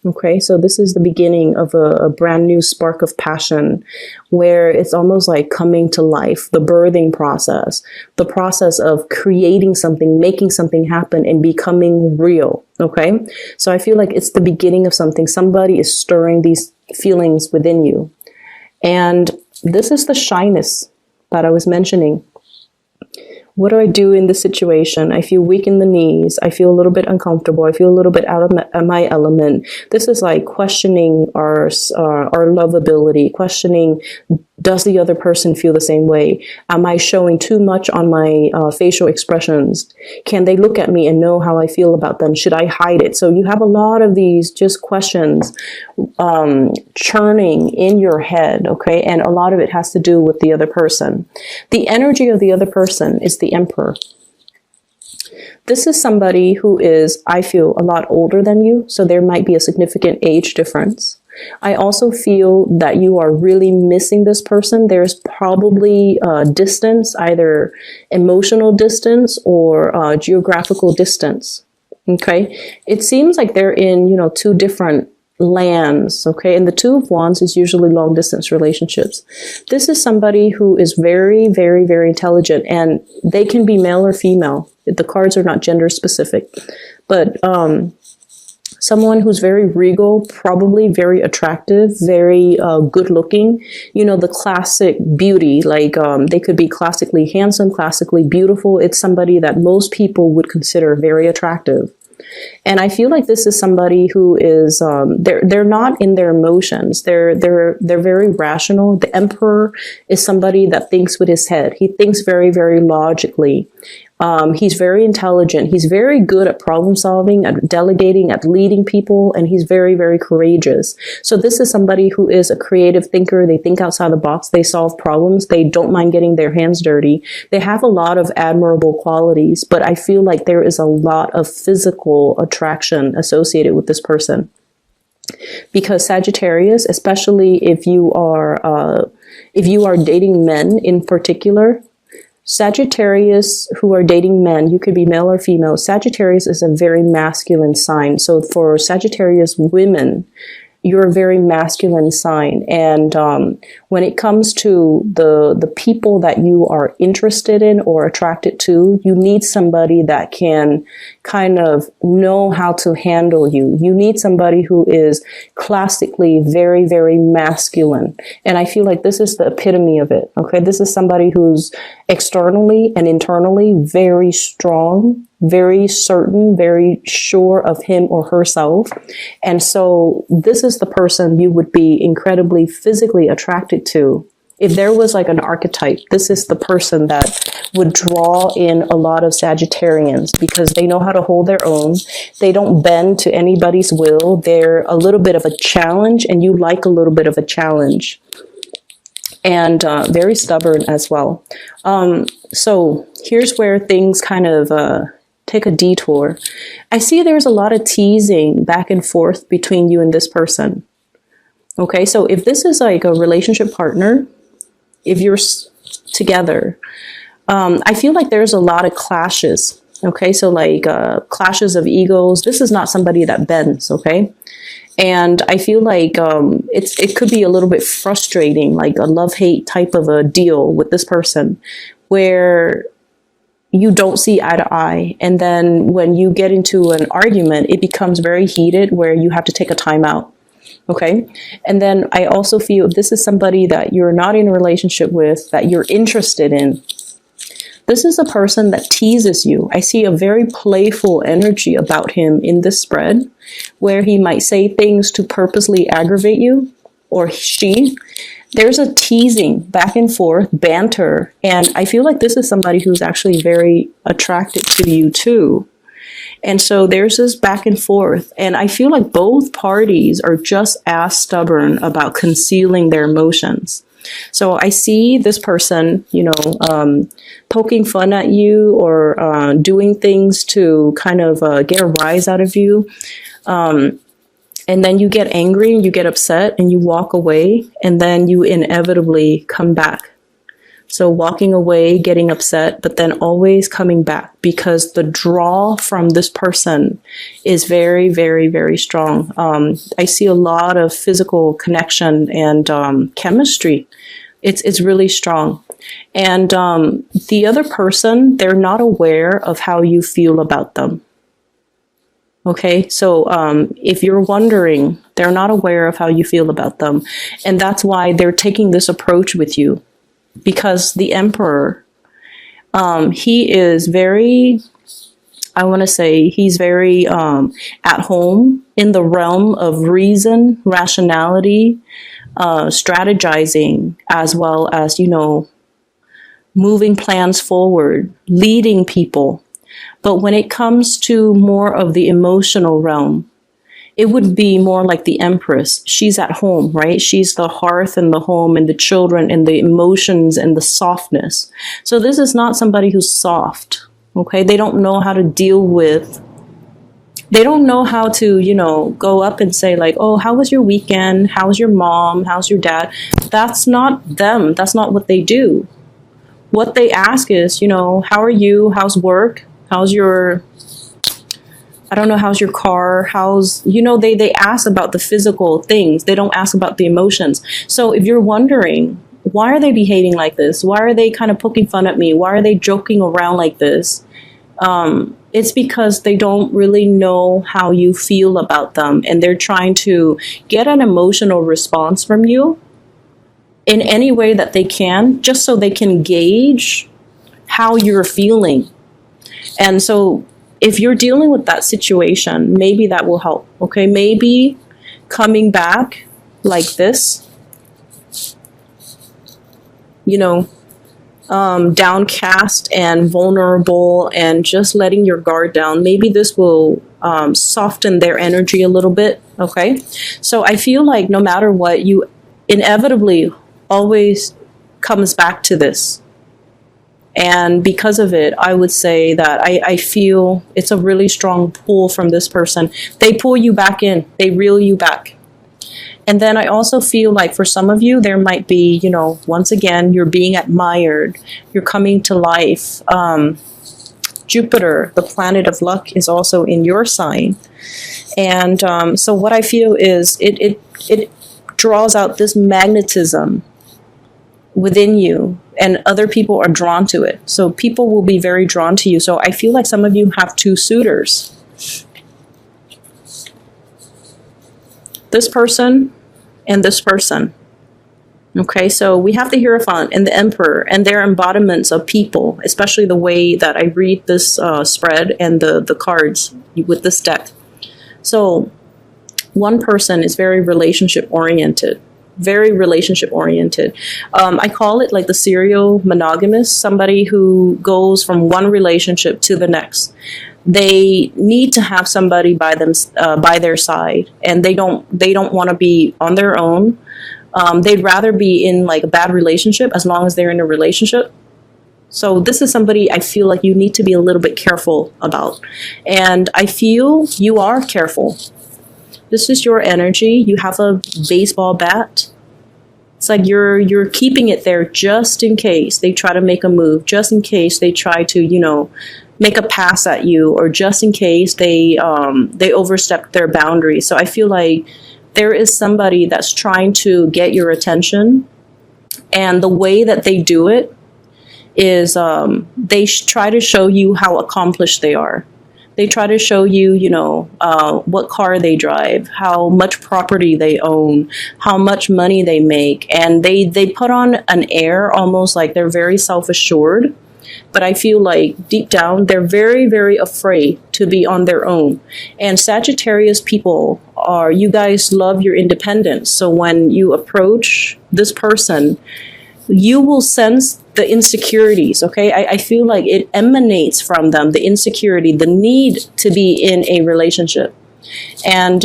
Okay, so this is the beginning of a brand new spark of passion where it's almost like coming to life, the birthing process, the process of creating something, making something happen and becoming real. Okay, so I feel like it's the beginning of something. Somebody is stirring these feelings within you. And this is the shyness that I was mentioning. What do I do in this situation? I feel weak in the knees. I feel a little bit uncomfortable. I feel a little bit out of my element. This is like questioning our lovability, questioning, does the other person feel the same way? Am I showing too much on my facial expressions? Can they look at me and know how I feel about them? Should I hide it? So you have a lot of these just questions churning in your head, okay? And a lot of it has to do with the other person. The energy of the other person is the Emperor. This is somebody who is, I feel, a lot older than you, so there might be a significant age difference. I also feel that you are really missing this person. There's probably distance, either emotional distance or geographical distance. Okay, it seems like they're in, two different lands. Okay, and the Two of Wands is usually long distance relationships. This is somebody who is very, very, very intelligent, and they can be male or female. The cards are not gender specific, but someone who's very regal, probably very attractive, very good looking, the classic beauty, like they could be classically handsome, classically beautiful. It's somebody that most people would consider very attractive. And I feel like this is somebody who is they're not in their emotions. They're very rational. The Emperor is somebody that thinks with his head. He thinks very, very logically. He's very intelligent. He's very good at problem solving, at delegating, at leading people, and he's very, very courageous. So this is somebody who is a creative thinker. They think outside the box. They solve problems. They don't mind getting their hands dirty. They have a lot of admirable qualities, but I feel like there is a lot of physical attraction associated with this person. Because Sagittarius, especially if you are dating men in particular, Sagittarius who are dating men, you could be male or female. Sagittarius is a very masculine sign. So for Sagittarius women, you're a very masculine sign. And when it comes to the people that you are interested in or attracted to, you need somebody that can kind of know how to handle you. You need somebody who is classically very, very masculine. And I feel like this is the epitome of it. Okay, this is somebody who's externally and internally very strong, very certain, very sure of him or herself. And so this is the person you would be incredibly physically attracted to. If there was like an archetype, this is the person that would draw in a lot of Sagittarians because they know how to hold their own. They don't bend to anybody's will. They're a little bit of a challenge, and you like a little bit of a challenge. And very stubborn as well. So here's where things kind of take a detour. I see there's a lot of teasing back and forth between you and this person. Okay, so if this is like a relationship partner, if you're together, I feel like there's a lot of clashes. Okay, so like clashes of egos. This is not somebody that bends, okay? And I feel like it could be a little bit frustrating, like a love-hate type of a deal with this person, where you don't see eye to eye. And then when you get into an argument, it becomes very heated where you have to take a time out. Okay. And then I also feel this is somebody that you're not in a relationship with, that you're interested in. This is a person that teases you. I see a very playful energy about him in this spread, where he might say things to purposely aggravate you, or she. There's a teasing back and forth, banter. And I feel like this is somebody who's actually very attracted to you too. And so there's this back and forth. And I feel like both parties are just as stubborn about concealing their emotions. So I see this person, poking fun at you or doing things to kind of get a rise out of you. And then you get angry and you get upset and you walk away, and then you inevitably come back. So walking away, getting upset, but then always coming back, because the draw from this person is very, very, very strong. I see a lot of physical connection and chemistry. It's really strong. And the other person, they're not aware of how you feel about them. Okay, so if you're wondering, they're not aware of how you feel about them. And that's why they're taking this approach with you. Because the Emperor, he is very, I want to say, he's very at home in the realm of reason, rationality, strategizing, as well as, you know, moving plans forward, leading people. But when it comes to more of the emotional realm, it would be more like the Empress. She's at home, right? She's the hearth and the home and the children and the emotions and the softness. So this is not somebody who's soft, okay? They don't know how to deal with, they don't know how to, you know, go up and say like, oh, how was your weekend? How's your mom? How's your dad? That's not them. That's not what they do. What they ask is, you know, how are you? How's work? How's your, I don't know, how's your car? How's, you know, they ask about the physical things. They don't ask about the emotions. So if you're wondering, why are they behaving like this? Why are they kind of poking fun at me? Why are they joking around like this? It's because they don't really know how you feel about them. And they're trying to get an emotional response from you in any way that they can, just so they can gauge how you're feeling. And so if you're dealing with that situation, maybe that will help, okay? Maybe coming back like this, you know, downcast and vulnerable and just letting your guard down, maybe this will soften their energy a little bit, okay? So I feel like no matter what, you inevitably always comes back to this. And because of it, I would say that I feel it's a really strong pull from this person. They pull you back in. They reel you back. And then I also feel like for some of you, there might be, you know, once again, you're being admired. You're coming to life. Jupiter, the planet of luck, is also in your sign. And so what I feel is it draws out this magnetism within you, and other people are drawn to it. So people will be very drawn to you. So I feel like some of you have two suitors. This person and this person. Okay, so we have the Hierophant and the Emperor, and they're embodiments of people, especially the way that I read this spread and the cards with this deck. So one person is very relationship oriented. Very relationship oriented. I call it like the serial monogamous, somebody who goes from one relationship to the next. They need to have somebody by their side, and they don't want to be on their own. They'd rather be in like a bad relationship as long as they're in a relationship. So this is somebody I feel like you need to be a little bit careful about. And I feel you are careful. This is your energy. You have a baseball bat. It's like you're keeping it there just in case they try to make a move, just in case they try to, you know, make a pass at you, or just in case they overstep their boundaries. So I feel like there is somebody that's trying to get your attention, and the way that they do it is they try to show you how accomplished they are. They try to show you, you know, what car they drive, how much property they own, how much money they make. And they put on an air almost like they're very self-assured. But I feel like deep down, they're very, very afraid to be on their own. And Sagittarius people you guys love your independence. So when you approach this person, you will sense the insecurities, okay? I feel like it emanates from them, the insecurity, the need to be in a relationship. And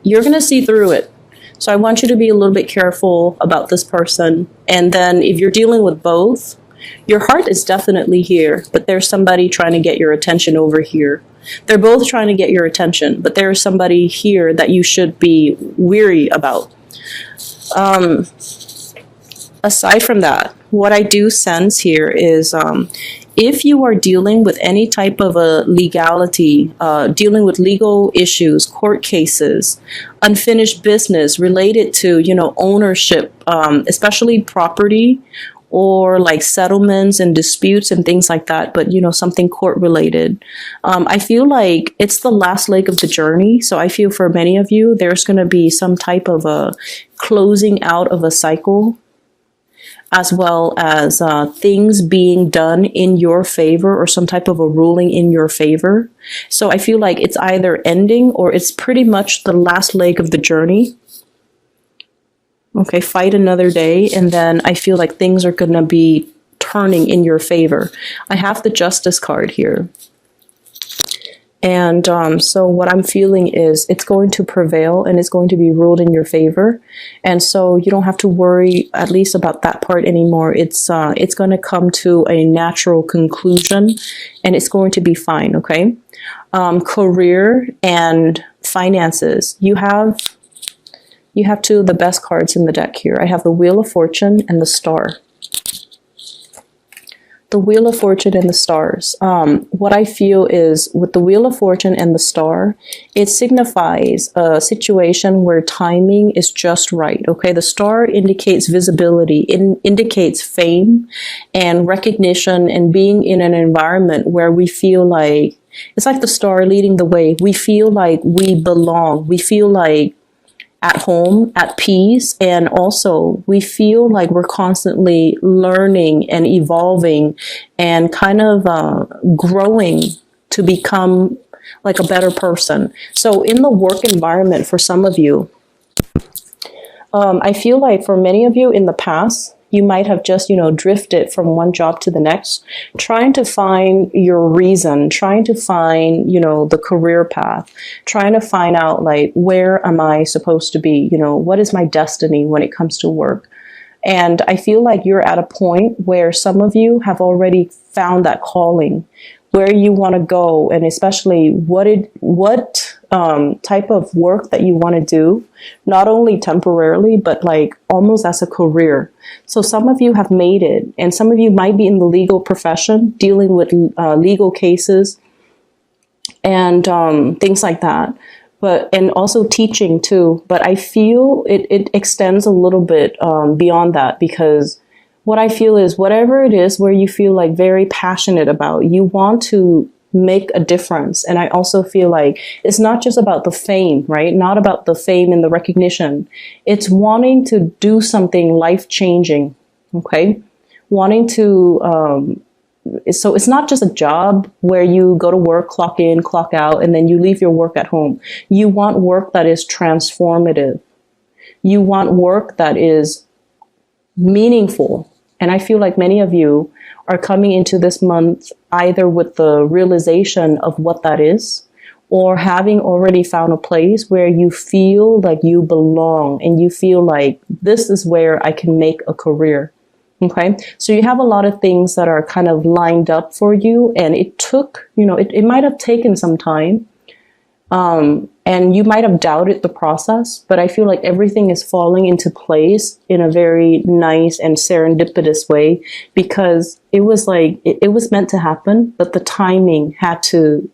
you're going to see through it. So I want you to be a little bit careful about this person. And then if you're dealing with both, your heart is definitely here, but there's somebody trying to get your attention over here. They're both trying to get your attention, but there's somebody here that you should be weary about. aside from that, what I do sense here is if you are dealing with any type of a legality, dealing with legal issues, court cases, unfinished business related to, ownership, especially property or like settlements and disputes and things like that, but something court related. I feel like it's the last leg of the journey. So I feel for many of you, there's going to be some type of a closing out of a cycle, as well as things being done in your favor or some type of a ruling in your favor. So I feel like it's either ending or it's pretty much the last leg of the journey. Okay, fight another day, and then I feel like things are going to be turning in your favor. I have the Justice card here. And so what I'm feeling is it's going to prevail and it's going to be ruled in your favor. And so you don't have to worry at least about that part anymore. It's going to come to a natural conclusion and it's going to be fine, okay? Career and finances. You have two of the best cards in the deck here. I have the Wheel of Fortune and the Star. The Wheel of Fortune and the Stars. What I feel is with the Wheel of Fortune and the Star, it signifies a situation where timing is just right. Okay, the Star indicates visibility, it indicates fame and recognition and being in an environment where we feel like, it's like the star leading the way. We feel like we belong. We feel like at home, at peace, and also we feel like we're constantly learning and evolving and kind of growing to become like a better person. So in the work environment for some of you, I feel like for many of you in the past, you might have just, drifted from one job to the next, trying to find your reason, trying to find, the career path, trying to find out like, where am I supposed to be? What is my destiny when it comes to work? And I feel like you're at a point where some of you have already found that calling, where you want to go, and especially what type of work that you want to do, not only temporarily, but like almost as a career. So some of you have made it, and some of you might be in the legal profession, dealing with legal cases and things like that. And also teaching too. But I feel it extends a little bit beyond that, because what I feel is whatever it is where you feel like very passionate about, you want to make a difference. And I also feel like it's not just about the fame, right? Not about the fame and the recognition. It's wanting to do something life-changing, okay? Wanting to, so it's not just a job where you go to work, clock in, clock out, and then you leave your work at home. You want work that is transformative. You want work that is meaningful. And I feel like many of you are coming into this month either with the realization of what that is, or having already found a place where you feel like you belong and you feel like this is where I can make a career. Okay, so you have a lot of things that are kind of lined up for you, and it took, it might have taken some time. And you might have doubted the process, but I feel like everything is falling into place in a very nice and serendipitous way, because it was like, it was meant to happen, but the timing had to,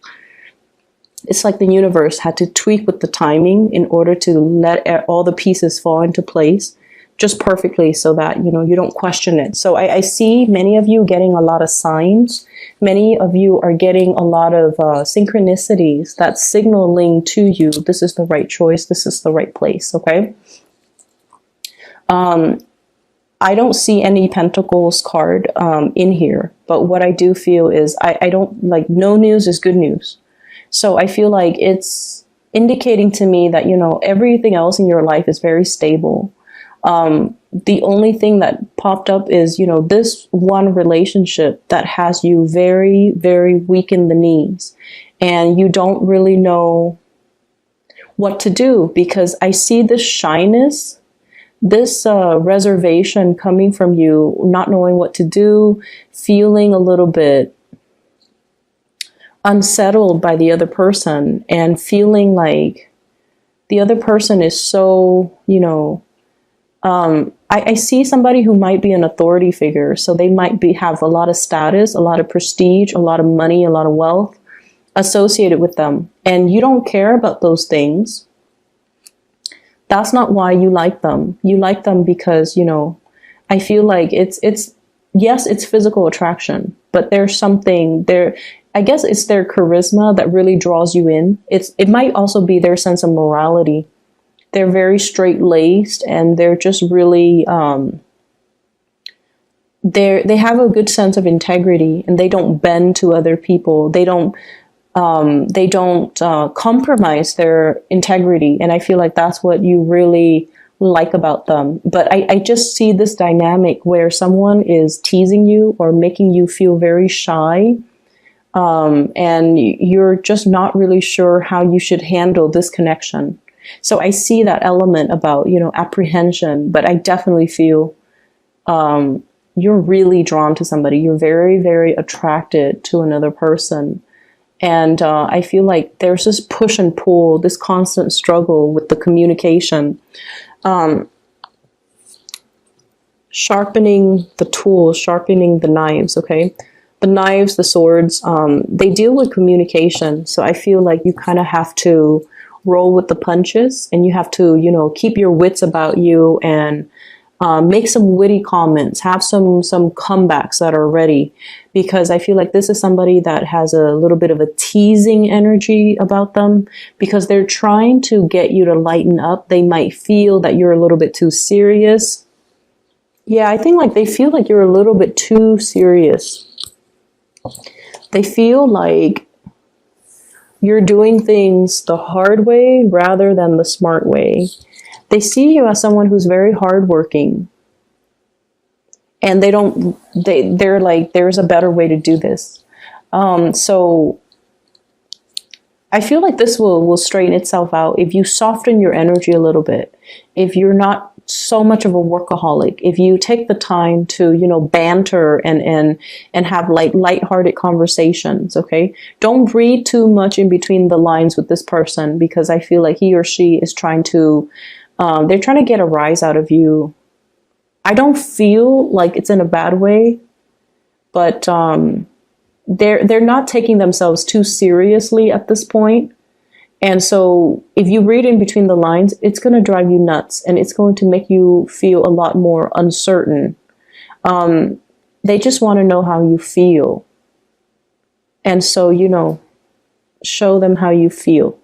it's like the universe had to tweak with the timing in order to let all the pieces fall into place just perfectly, so that, you don't question it. So I see many of you getting a lot of signs. Many of you are getting a lot of synchronicities that's signaling to you, this is the right choice, this is the right place, okay? I don't see any Pentacles card in here, but what I do feel is I don't, like, no news is good news. So I feel like it's indicating to me that, everything else in your life is very stable. The only thing that popped up is, this one relationship that has you very, very weak in the knees, and you don't really know what to do, because I see this shyness, this reservation coming from you, not knowing what to do, feeling a little bit unsettled by the other person, and feeling like the other person is so, I see somebody who might be an authority figure. So they might have a lot of status, a lot of prestige, a lot of money, a lot of wealth associated with them. And you don't care about those things. That's not why you like them. You like them because, you know, I feel like it's yes, it's physical attraction, but there's something there. I guess it's their charisma that really draws you in. It might also be their sense of morality. They're very straight-laced, and they're just really they have a good sense of integrity, and they don't bend to other people. They don't compromise their integrity, and I feel like that's what you really like about them. But I just see this dynamic where someone is teasing you or making you feel very shy, and you're just not really sure how you should handle this connection. So I see that element about, you know, apprehension, but I definitely feel you're really drawn to somebody. You're very, very attracted to another person. And I feel like there's this push and pull, this constant struggle with the communication. Sharpening the tools, sharpening the knives, okay? The knives, the swords, they deal with communication. So I feel like you kind of have to roll with the punches, and you have to, you know, keep your wits about you, and make some witty comments, have some comebacks that are ready, because I feel like this is somebody that has a little bit of a teasing energy about them, because they're trying to get you to lighten up. They might feel that you're a little bit too serious. Yeah, I think like they feel like you're a little bit too serious. They feel like you're doing things the hard way rather than the smart way. They see you as someone who's very hardworking, and they're like, there's a better way to do this. So I feel like this will straighten itself out if you soften your energy a little bit. If you're not so much of a workaholic, if you take the time to, you know, banter and have like lighthearted conversations, okay? Don't read too much in between the lines with this person, because I feel like he or she is trying to, they're trying to get a rise out of you. I don't feel like it's in a bad way, but they're not taking themselves too seriously at this point. And so if you read in between the lines, it's going to drive you nuts, and it's going to make you feel a lot more uncertain. They just want to know how you feel. And so, you know, show them how you feel.